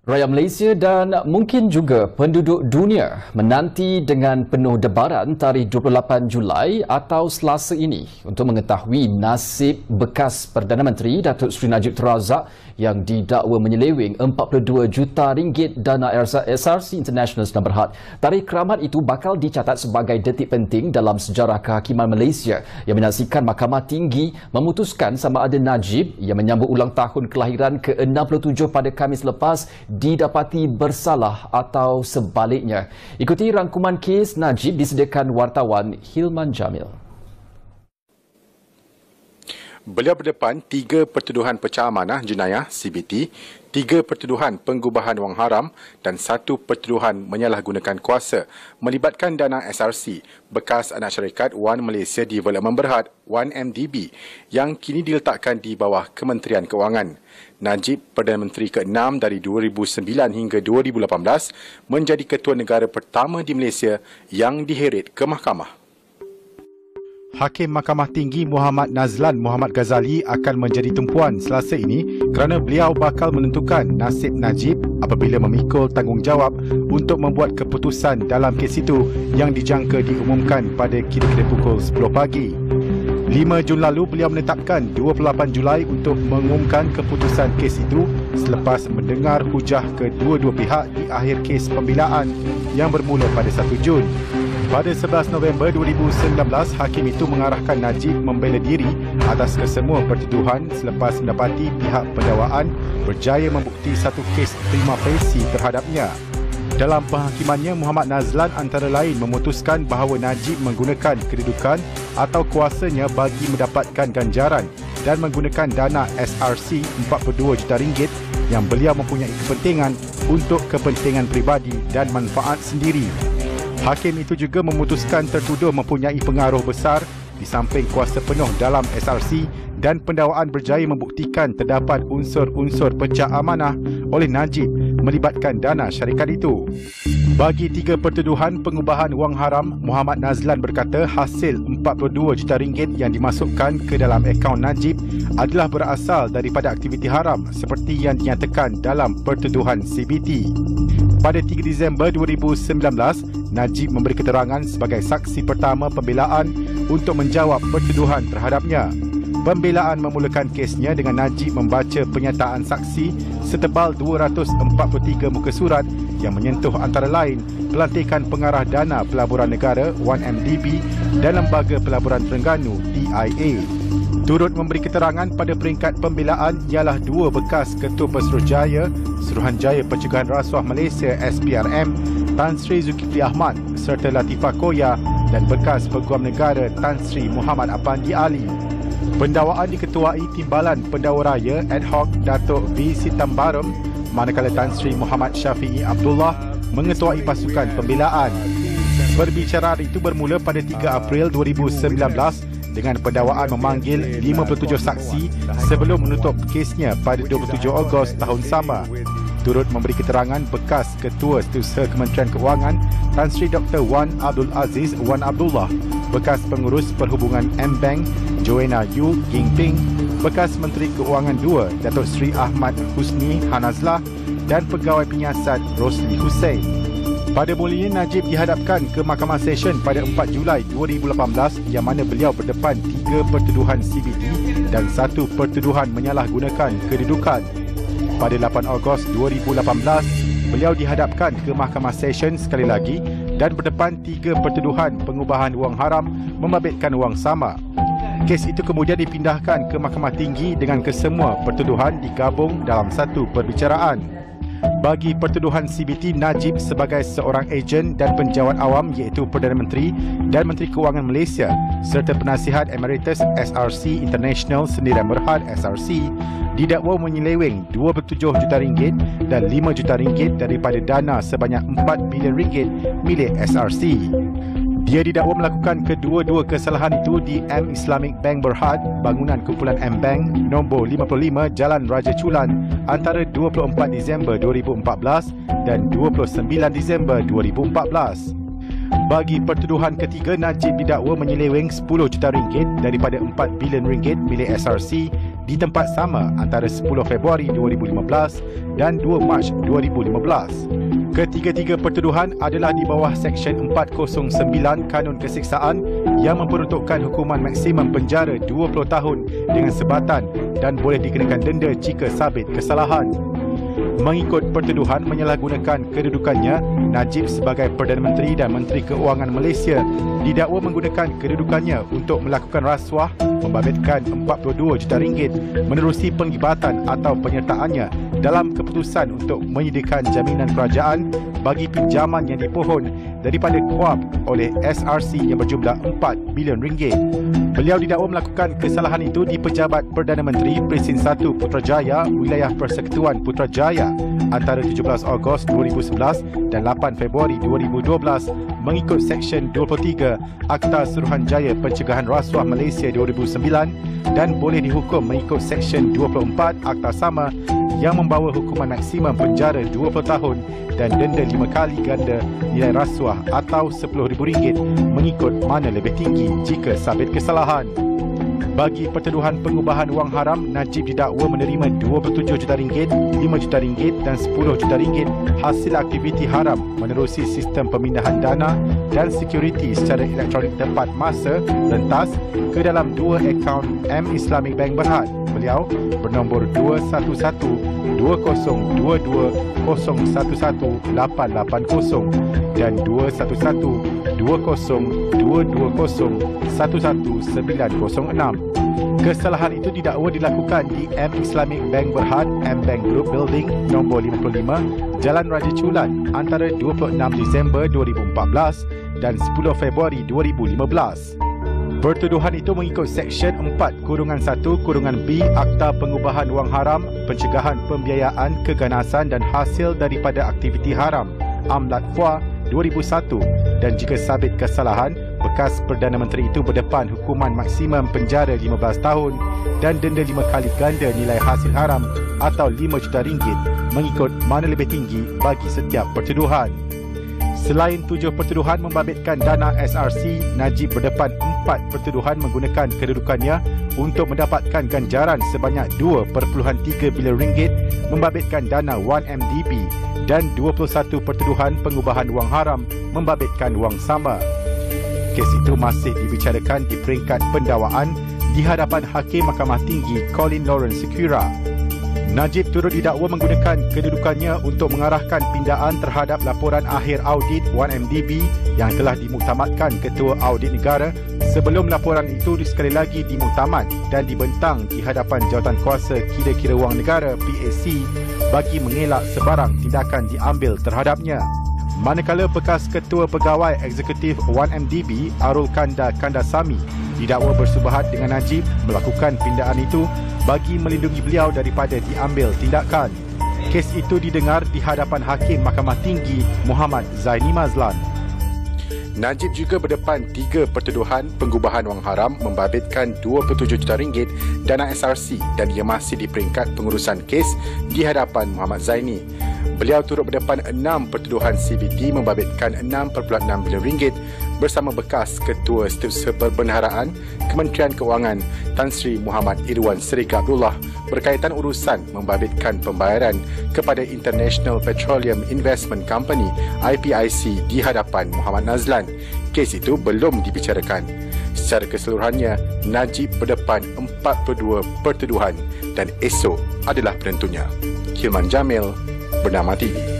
Rakyat Malaysia dan mungkin juga penduduk dunia menanti dengan penuh debaran tarikh 28 Julai atau Selasa ini untuk mengetahui nasib bekas Perdana Menteri Datuk Seri Najib Tun Razak yang didakwa menyeleweng 42 juta ringgit dana SRC International Sdn Bhd. Tarikh keramat itu bakal dicatat sebagai detik penting dalam sejarah kehakiman Malaysia yang menyaksikan Mahkamah Tinggi memutuskan sama ada Najib yang menyambut ulang tahun kelahiran ke-67 pada Khamis lepas didapati bersalah atau sebaliknya. Ikuti rangkuman kes Najib disediakan wartawan Hilman Jamil. Beliau berdepan 3 pertuduhan pecah amanah jenayah CBT, 3 pertuduhan penggubahan wang haram dan 1 pertuduhan menyalahgunakan kuasa melibatkan dana SRC bekas anak syarikat One Malaysia Development Berhad 1MDB yang kini diletakkan di bawah Kementerian Keuangan. Najib, Perdana Menteri ke-6 dari 2009 hingga 2018, menjadi ketua negara pertama di Malaysia yang diheret ke mahkamah. Hakim Mahkamah Tinggi Muhammad Nazlan Muhammad Ghazali akan menjadi tumpuan Selasa ini kerana beliau bakal menentukan nasib Najib apabila memikul tanggungjawab untuk membuat keputusan dalam kes itu yang dijangka diumumkan pada kira-kira pukul 10 pagi. 5 Jun lalu beliau menetapkan 28 Julai untuk mengumumkan keputusan kes itu selepas mendengar hujah kedua-dua pihak di akhir kes pembelaan yang bermula pada 1 Jun. Pada 11 November 2019, hakim itu mengarahkan Najib membela diri atas kesemua pertuduhan selepas mendapati pihak pendakwaan berjaya membukti satu kes terima presi terhadapnya. Dalam penghakimannya, Muhammad Nazlan antara lain memutuskan bahawa Najib menggunakan kedudukan atau kuasanya bagi mendapatkan ganjaran dan menggunakan dana SRC 42 juta ringgit yang beliau mempunyai kepentingan untuk kepentingan peribadi dan manfaat sendiri. Hakim itu juga memutuskan tertuduh mempunyai pengaruh besar di samping kuasa penuh dalam SRC dan pendakwaan berjaya membuktikan terdapat unsur-unsur pecah amanah oleh Najib melibatkan dana syarikat itu. Bagi 3 pertuduhan pengubahan wang haram, Muhammad Nazlan berkata hasil 42 juta ringgit yang dimasukkan ke dalam akaun Najib adalah berasal daripada aktiviti haram seperti yang dinyatakan dalam pertuduhan CBT. Pada 3 Disember 2019, Najib memberi keterangan sebagai saksi pertama pembelaan untuk menjawab pertuduhan terhadapnya. Pembelaan memulakan kesnya dengan Najib membaca pernyataan saksi setebal 243 muka surat yang menyentuh antara lain pelantikan pengarah dana pelaburan negara 1MDB dan Lembaga Pelaburan Terengganu DIA. Turut memberi keterangan pada peringkat pembelaan ialah 2 bekas Ketua Pesuruhjaya Suruhanjaya Pencegahan Rasuah Malaysia SPRM Tan Sri Zulkifli Ahmad serta Latifah Koya dan bekas Peguam Negara Tan Sri Muhammad Apandi Ali. Pendakwaan diketuai Timbalan Pendakwa Raya Ad Hoc Datuk V. Sitambaram, manakala Tan Sri Muhammad Syafi'i Abdullah mengetuai pasukan pembelaan. Perbicaraan itu bermula pada 3 April 2019 dengan pendakwaan memanggil 57 saksi sebelum menutup kesnya pada 27 Ogos tahun sama. Turut memberi keterangan bekas Ketua Setiausaha Kementerian Keuangan Tan Sri Dr. Wan Abdul Aziz Wan Abdullah, bekas Pengurus Perhubungan M-Bank Joanna Yu Ginping, bekas Menteri Keuangan 2 Datuk Sri Ahmad Husni Hanazlah dan Pegawai Penyiasat Rosli Hussein. Pada mulanya, Najib dihadapkan ke Mahkamah Session pada 4 Julai 2018 yang mana beliau berdepan 3 pertuduhan CBT dan 1 pertuduhan menyalahgunakan kedudukan. Pada 8 Ogos 2018, beliau dihadapkan ke Mahkamah Session sekali lagi dan berdepan 3 pertuduhan pengubahan wang haram membabitkan wang sama. Kes itu kemudian dipindahkan ke Mahkamah Tinggi dengan kesemua pertuduhan digabung dalam satu perbicaraan. Bagi pertuduhan CBT, Najib sebagai seorang ejen dan penjawat awam iaitu Perdana Menteri dan Menteri Keuangan Malaysia serta penasihat Emeritus SRC International Sdn Bhd SRC didakwa menyeleweng 27 juta ringgit dan 5 juta ringgit daripada dana sebanyak 4 bilion ringgit milik SRC. Dia didakwa melakukan kedua-dua kesalahan itu di M Islamic Bank Berhad, bangunan kumpulan M Bank, nombor 55 Jalan Raja Chulan antara 24 Disember 2014 dan 29 Disember 2014. Bagi pertuduhan ketiga, Najib didakwa menyeleweng 10 juta ringgit daripada 4 bilion ringgit milik SRC di tempat sama antara 10 Februari 2015 dan 2 Mac 2015. Ketiga-tiga pertuduhan adalah di bawah Seksyen 409 Kanun Keseksaan yang memperuntukkan hukuman maksimum penjara 20 tahun dengan sebatan dan boleh dikenakan denda jika sabit kesalahan. Mengikut pertuduhan menyalahgunakan kedudukannya, Najib sebagai Perdana Menteri dan Menteri Keuangan Malaysia didakwa menggunakan kedudukannya untuk melakukan rasuah membabitkan RM42 juta menerusi penglibatan atau penyertaannya dalam keputusan untuk menyediakan jaminan kerajaan bagi pinjaman yang dipohon daripada KUAP oleh SRC yang berjumlah RM4 bilion. Beliau didakwa melakukan kesalahan itu di Pejabat Perdana Menteri Presin 1 Putrajaya, Wilayah Persekutuan Putrajaya antara 17 Ogos 2011 dan 8 Februari 2012 mengikut Seksyen 23 Akta Suruhanjaya Pencegahan Rasuah Malaysia 2009 dan boleh dihukum mengikut Seksyen 24 Akta sama yang membawa hukuman maksimum penjara 20 tahun dan denda 5 kali ganda nilai rasuah atau RM10,000 mengikut mana lebih tinggi jika sabit kesalahan. Bagi pertuduhan pengubahan wang haram, Najib didakwa menerima RM27 juta, RM5 juta dan RM10 juta hasil aktiviti haram menerusi sistem pemindahan dana dan sekuriti secara elektronik tepat masa rentas ke dalam dua akaun M Islamic Bank Berhad beliau bernombor 2112022011880 dan 2112022011906. Kesalahan itu didakwa dilakukan di M Islamic Bank Berhad, M Bank Group Building, nombor 55, Jalan Raja Chulan antara 26 Disember 2014 dan 10 Februari 2015. Pertuduhan itu mengikut Seksyen 4-1-B Akta Pengubahan Wang Haram, Pencegahan Pembiayaan Keganasan dan Hasil daripada Aktiviti Haram, Amlat FUA 2001 dan jika sabit kesalahan, bekas Perdana Menteri itu berdepan hukuman maksimum penjara 15 tahun dan denda 5 kali ganda nilai hasil haram atau RM5 juta mengikut mana lebih tinggi bagi setiap pertuduhan. Selain 7 pertuduhan membabitkan dana SRC, Najib berdepan 4 pertuduhan menggunakan kedudukannya untuk mendapatkan ganjaran sebanyak RM2.3 bilion membabitkan dana 1MDB dan 21 pertuduhan pengubahan wang haram membabitkan wang sama. Kes itu masih dibicarakan di peringkat pendakwaan di hadapan Hakim Mahkamah Tinggi Colin Lawrence Secura. Najib turut didakwa menggunakan kedudukannya untuk mengarahkan pindaan terhadap laporan akhir audit 1MDB yang telah dimuktamadkan Ketua Audit Negara sebelum laporan itu sekali lagi dimuktamad dan dibentang di hadapan Jawatankuasa Kira-Kira Wang Negara PAC bagi mengelak sebarang tindakan diambil terhadapnya. Manakala bekas Ketua Pegawai Eksekutif 1MDB Arul Kanda Kandasamy didakwa bersubahat dengan Najib melakukan pindaan itu bagi melindungi beliau daripada diambil tindakan. Kes itu didengar di hadapan Hakim Mahkamah Tinggi Muhammad Zaini Mazlan. Najib juga berdepan 3 pertuduhan pengubahan wang haram membabitkan RM27 juta dana SRC dan ia masih di peringkat pengurusan kes di hadapan Muhammad Zaini. Beliau turut berdepan 6 pertuduhan CBT membabitkan RM6.6 bilion bersama bekas Ketua Setiausaha Perbendaharaan Kementerian Keuangan Tan Sri Muhammad Irwan Serika Abdullah berkaitan urusan membabitkan pembayaran kepada International Petroleum Investment Company IPIC di hadapan Muhammad Nazlan. Kes itu belum dibicarakan. Secara keseluruhannya, Najib berdepan 42 pertuduhan dan esok adalah penentunya. Khilman Jamil, Bernama TV.